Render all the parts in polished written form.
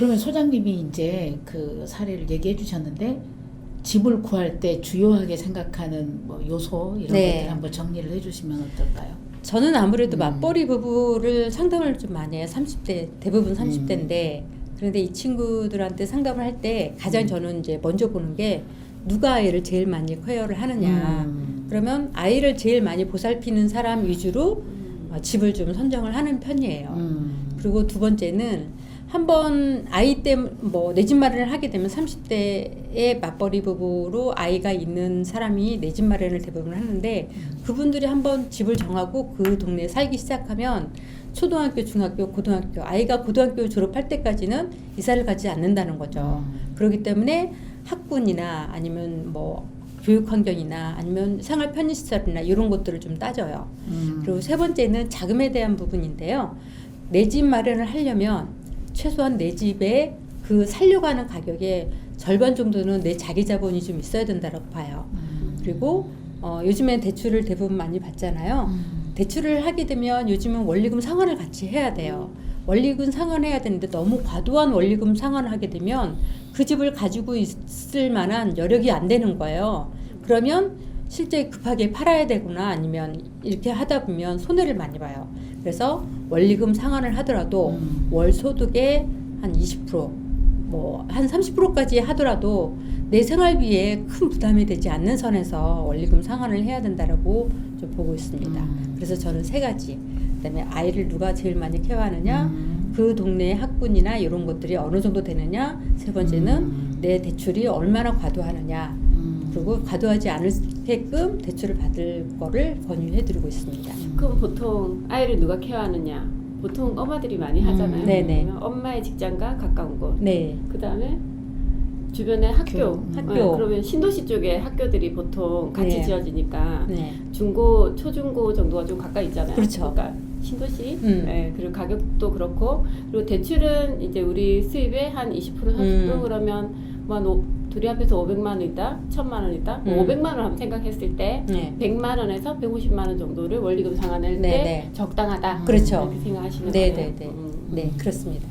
그러면 소장님이 이제 그 사례를 얘기해 주셨는데 집을 구할 때 주요하게 생각하는 뭐 요소 이런 네. 것들 한번 정리를 해주시면 어떨까요? 저는 아무래도 맞벌이 부부를 상담을 좀 많이 해요. 30대, 대부분 30대인데 그런데 이 친구들한테 상담을 할 때 가장 저는 이제 먼저 보는 게 누가 아이를 제일 많이 케어를 하느냐. 그러면 아이를 제일 많이 보살피는 사람 위주로 집을 좀 선정을 하는 편이에요. 그리고 두 번째는 한번 아이 때문에 뭐 내 집 마련을 하게 되면 30대의 맞벌이 부부로 아이가 있는 사람이 내 집 마련을 대부분 하는데 그분들이 한번 집을 정하고 그 동네에 살기 시작하면 초등학교, 중학교, 고등학교 아이가 고등학교 졸업할 때까지는 이사를 가지 않는다는 거죠. 그렇기 때문에 학군이나 아니면 뭐 교육 환경이나 아니면 생활 편의시설이나 이런 것들을 좀 따져요. 그리고 세 번째는 자금에 대한 부분인데요. 내 집 마련을 하려면 최소한 내 집에 그 살려고 하는 가격의 절반 정도는 내 자기 자본이 좀 있어야 된다고 봐요. 그리고 요즘엔 대출을 대부분 많이 받잖아요. 대출을 하게 되면 요즘은 원리금 상환을 같이 해야 돼요. 원리금 상환해야 되는데 너무 과도한 원리금 상환을 하게 되면 그 집을 가지고 있을 만한 여력이 안 되는 거예요. 그러면 실제 급하게 팔아야 되거나 아니면 이렇게 하다 보면 손해를 많이 봐요. 그래서 원리금 상환을 하더라도 월 소득의 한 20%, 뭐 한 30%까지 하더라도 내 생활비에 큰 부담이 되지 않는 선에서 원리금 상환을 해야 된다라고 좀 보고 있습니다. 그래서 저는 세 가지. 그다음에 아이를 누가 제일 많이 케어하느냐, 그 동네의 학군이나 이런 것들이 어느 정도 되느냐, 세 번째는 내 대출이 얼마나 과도하느냐, 그리고 과도하지 않게끔 대출을 받을 거를 권유해드리고 있습니다. 그럼 보통 아이를 누가 케어하느냐? 보통 엄마들이 많이 하잖아요. 네네. 엄마의 직장과 가까운 곳. 네. 그 다음에 주변의 학교. 학교. 네, 그러면 신도시 쪽에 학교들이 보통 같이 네. 지어지니까 네. 중고, 초중고 정도가 좀 가까이 있잖아요. 그렇죠. 그러니까 신도시. 네, 그리고 가격도 그렇고. 그리고 대출은 이제 우리 수입의 한 20%, 30% 그러면 뭐 둘이 합해서 500만 원이다, 1000만 원이다. 뭐 500만 원 한번 생각했을 때 네. 100만 원에서 150만 원 정도를 원리금 상환할 때 네. 적당하다. 그렇죠. 이렇게 생각하시는 네, 거예요. 네, 네. 네, 그렇습니다.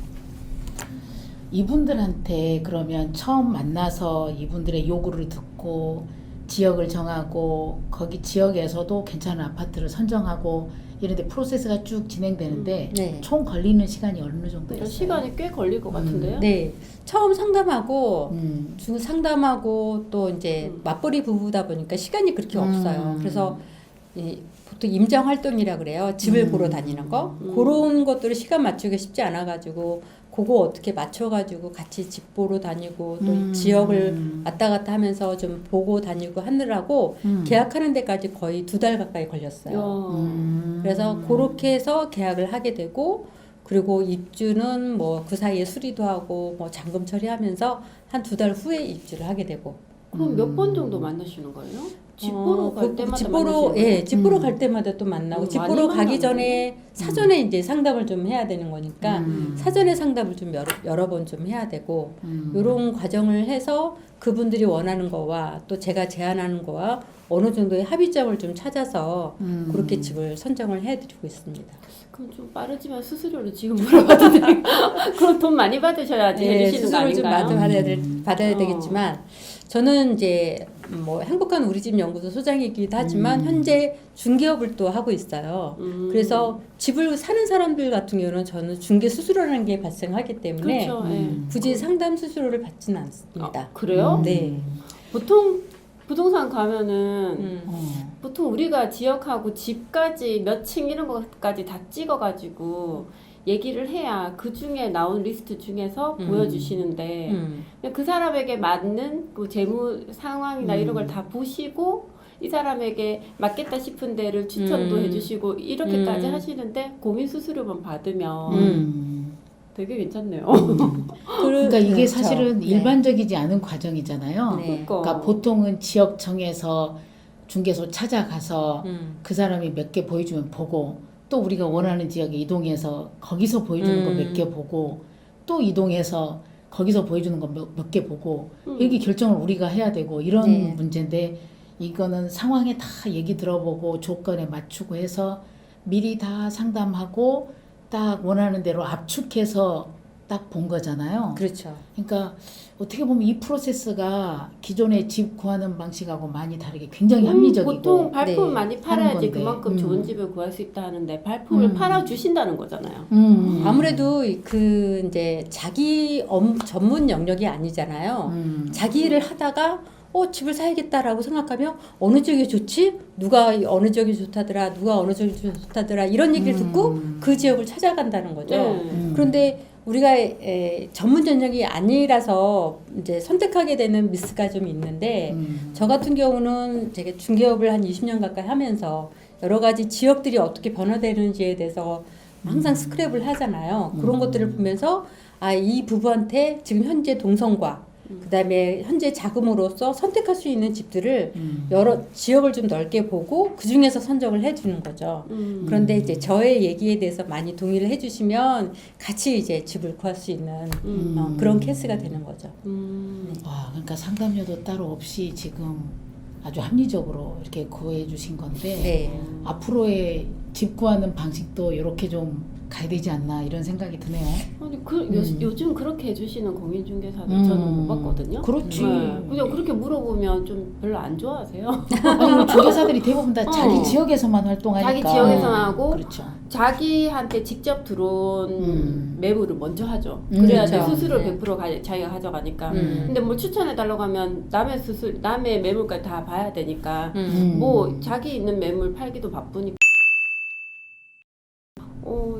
이분들한테 그러면 처음 만나서 이분들의 요구를 듣고 지역을 정하고 거기 지역에서도 괜찮은 아파트를 선정하고 이런데 프로세스가 쭉 진행되는데 네. 총 걸리는 시간이 어느 정도 있어요? 시간이 꽤 걸릴 것 같은데요? 네. 처음 상담하고 음. 상담하고 또 이제 맞벌이 부부다 보니까 시간이 그렇게 없어요. 그래서 보통 임장 활동이라 그래요. 집을 보러 다니는 거. 그런 것들을 시간 맞추기 쉽지 않아 가지고 그거 어떻게 맞춰 가지고 같이 집 보러 다니고 또 지역을 왔다 갔다 하면서 좀 보고 다니고 하느라고 계약하는 데까지 거의 2달 가까이 걸렸어요. 그래서 그렇게 해서 계약을 하게 되고 그리고 입주는 뭐 그 사이에 수리도 하고 뭐 잔금 처리하면서 한 2달 후에 입주를 하게 되고. 그럼 몇 번 정도 만나시는 거예요? 집 보러 갈 때마다 집 보러 만나시는 거예요? 예, 집 보러 갈 때마다 또 만나고 집 많이 보러 가기 만나는데? 전에 사전에 이제 상담을 좀 해야 되는 거니까 사전에 상담을 좀 여러 번 좀 해야 되고 이런 과정을 해서 그분들이 원하는 거와 또 제가 제안하는 거와 어느 정도의 합의점을 좀 찾아서 그렇게 집을 선정을 해드리고 있습니다. 그럼 좀 빠르지만 수수료를 지금 물어봐도 돼요? 그럼 돈 많이 받으셔야지 해주시는 거 수수료를 좀 아닌가요? 받아야 되겠지만 저는 이제 뭐 행복한 우리 집 연구소 소장이기도 하지만 현재 중개업을 또 하고 있어요. 그래서 집을 사는 사람들 같은 경우는 저는 중개 수수료라는 게 발생하기 때문에 그렇죠. 예. 굳이 상담 수수료를 받지는 않습니다. 그래요? 네. 보통 부동산 가면은 보통 우리가 지역하고 집까지 몇 층 이런 것까지 다 찍어가지고 얘기를 해야 그 중에 나온 리스트 중에서 보여주시는데 그냥 그 사람에게 맞는 그 재무 상황이나 이런 걸 다 보시고 이 사람에게 맞겠다 싶은 데를 추천도 해주시고 이렇게까지 하시는데 고민 수수료만 받으면 되게 괜찮네요. 그러니까 이게 그렇죠. 사실은 네. 일반적이지 않은 과정이잖아요. 네. 그러니까 보통은 지역청에서 중개소 찾아가서 그 사람이 몇 개 보여주면 보고 또 우리가 원하는 지역에 이동해서 거기서 보여주는 거 몇 개 보고 또 이동해서 거기서 보여주는 거 몇 개 보고 이렇게 결정을 우리가 해야 되고 이런 네. 문제인데 이거는 상황에 다 얘기 들어보고 조건에 맞추고 해서 미리 다 상담하고 딱 원하는 대로 압축해서 딱 본 거잖아요. 그렇죠. 그러니까 어떻게 보면 이 프로세스가 기존의 집 구하는 방식하고 많이 다르게 굉장히 합리적이고 보통 발품을 네. 많이 하는 팔아야지 건데. 그만큼 좋은 집을 구할 수 있다 하는데 발품을 팔아 주신다는 거잖아요. 아무래도 그 이제 자기 전문 영역이 아니잖아요. 자기 일을 하다가 집을 사야겠다라고 생각하면 어느 쪽이 좋지? 누가 어느 쪽이 좋다더라, 누가 어느 쪽이 좋다더라 이런 얘기를 듣고 그 지역을 찾아간다는 거죠. 그런데 우리가 전문 전형이 아니라서 이제 선택하게 되는 미스가 좀 있는데 저 같은 경우는 제가 중개업을 한 20년 가까이 하면서 여러 가지 지역들이 어떻게 변화되는지에 대해서 항상 스크랩을 하잖아요. 그런 것들을 보면서 이 부부한테 지금 현재 동선과 그다음에 현재 자금으로서 선택할 수 있는 집들을 여러 지역을 좀 넓게 보고 그 중에서 선정을 해주는 거죠. 그런데 이제 저의 얘기에 대해서 많이 동의를 해주시면 같이 이제 집을 구할 수 있는 그런 케이스가 되는 거죠. 와, 그러니까 상담료도 따로 없이 지금 아주 합리적으로 이렇게 구해 주신 건데 네. 앞으로의 집 구하는 방식도 이렇게 좀 가야 되지 않나 이런 생각이 드네요. 아니 요즘 그렇게 해주시는 공인중개사들 저는 못 봤거든요. 그렇지. 네. 그냥 그렇게 물어보면 좀 별로 안 좋아하세요. 아니, 우리 중개사들이 대부분 다 자기 지역에서만 활동하니까. 자기 지역에서만 하고 그렇죠. 자기한테 직접 들어온 매물을 먼저 하죠. 그래야 그렇죠. 수수료를 네. 100% 자기가 가져가니까. 근데 뭘 추천해달라고 하면 남의 매물까지 다 봐야 되니까 뭐 자기 있는 매물 팔기도 바쁘니까.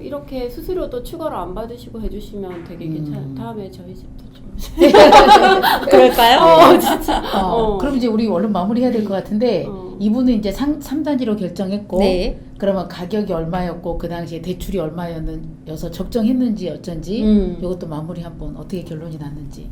이렇게 수수료도 추가로 안 받으시고 해주시면 되게 괜찮아요. 다음에 저희 집도 좀. 그럴까요? 진짜. 그럼 이제 우리 얼른 마무리해야 될 것 같은데 이분은 이제 3단지로 결정했고 네. 그러면 가격이 얼마였고 그 당시에 대출이 얼마여서 적정했는지 어쩐지 이것도 마무리 한번 어떻게 결론이 났는지.